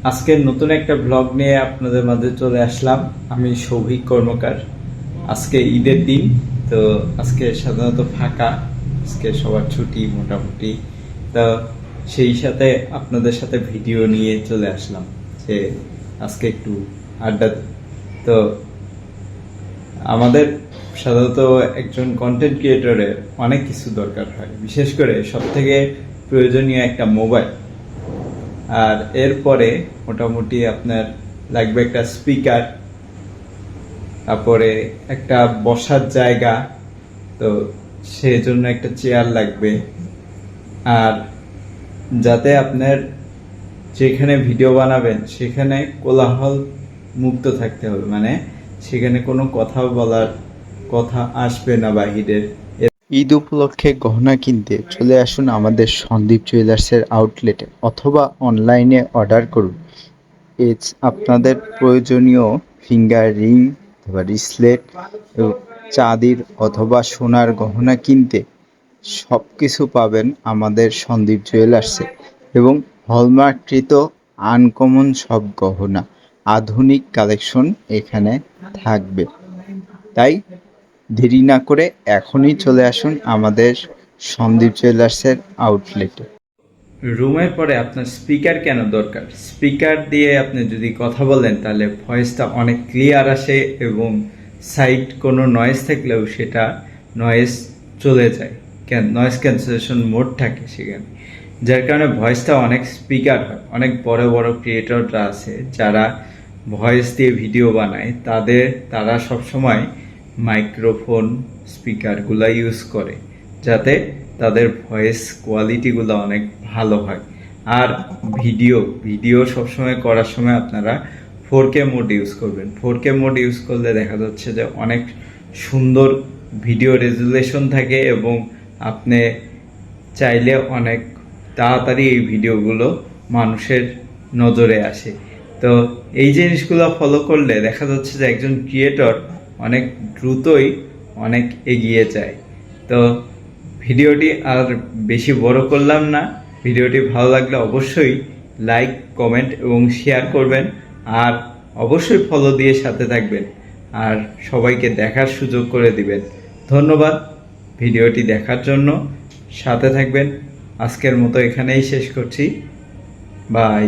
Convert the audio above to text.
আজকের নতুন একটা ব্লগ নিয়ে আপনাদের মাঝে চলে আসলাম। আমি সৌভিক কর্মকার। আজকে ঈদের দিন, তো আজকে সাধারণত ফাঁকা, আজকে সবার ছুটি মোটামুটি। তো সেই সাথে আপনাদের সাথে ভিডিও নিয়ে চলে আসলাম যে আজকে একটু আড্ডা দিই। তো আমাদের সাধারণত একজন কন্টেন্ট ক্রিয়েটরের অনেক কিছু দরকার হয়, বিশেষ করে সবথেকে প্রয়োজনীয় একটা মোবাইল। আর এরপরে মোটামুটি আপনার লাগবে একটা স্পিকার, তারপরে একটা বসার জায়গা, তো সেজন্য একটা চেয়ার লাগবে। আর যাতে আপনার যেখানে ভিডিও বানাবেন সেখানে কোলাহল মুক্ত থাকতে হবে, মানে সেখানে কোনো কথা বলার কথা আসবে না বাহিরের। ঈদ উপলক্ষে গহনা কিনতে চলে আসুন আমাদের সন্দীপ জুয়েলার্সের আউটলেটে অথবা অনলাইনে অর্ডার করুন। আপনাদের প্রয়োজনীয় ফিঙ্গার রিং অথবা রিসলেট, চাঁদির অথবা সোনার গহনা কিনতে সব কিছু পাবেন আমাদের সন্দীপ জুয়েলার্সে, এবং হলমার্ককৃত আনকমন সব গহনা, আধুনিক কালেকশন এখানে থাকবে। তাই দেরি না করে এখনই চলে আসুন আমাদের সন্দীপ জুয়েলার্সের আউটলেটে। রুমের পরে আপনার স্পিকার কেন দরকার? স্পিকার দিয়ে আপনি যদি কথা বলেন তাহলে ভয়েসটা অনেক ক্লিয়ার আসে, এবং সাইড কোনো নয়েজ থাকলেও সেটা নয়েজ চলে যায়, নয়েজ ক্যান্সেলেশন মোড থাকে সেখানে, যার কারণে ভয়েসটা অনেক স্পিকার হয়। অনেক বড় বড় ক্রিয়েটররা আছে যারা ভয়েস দিয়ে ভিডিও বানায়, তারা সবসময় মাইক্রোফোন স্পিকারগুলো ইউজ করে যাতে তাদের ভয়েস কোয়ালিটিগুলো অনেক ভালো হয়। আর ভিডিও সবসময় করার সময় আপনারা 4K মোড ইউজ করবেন। 4K মোড ইউজ করলে দেখা যাচ্ছে যে অনেক সুন্দর ভিডিও রেজুলেশন থাকে, এবং আপনি চাইলে অনেক তাড়াতাড়ি এই ভিডিওগুলো মানুষের নজরে আসে। তো এই জিনিসগুলো ফলো করলে দেখা যাচ্ছে যে একজন ক্রিয়েটর অনেক দ্রুতই অনেক এগিয়ে যায়। তো ভিডিওটি আর বেশি বড় করলাম না। ভিডিওটি ভালো লাগলে অবশ্যই লাইক, কমেন্ট এবং শেয়ার করবেন, আর অবশ্যই ফলো দিয়ে সাথে থাকবেন, আর সবাইকে দেখার সুযোগ করে দিবেন। ধন্যবাদ ভিডিওটি দেখার জন্য, সাথে থাকবেন। আজকের মতো এখানেই শেষ করছি। বাই।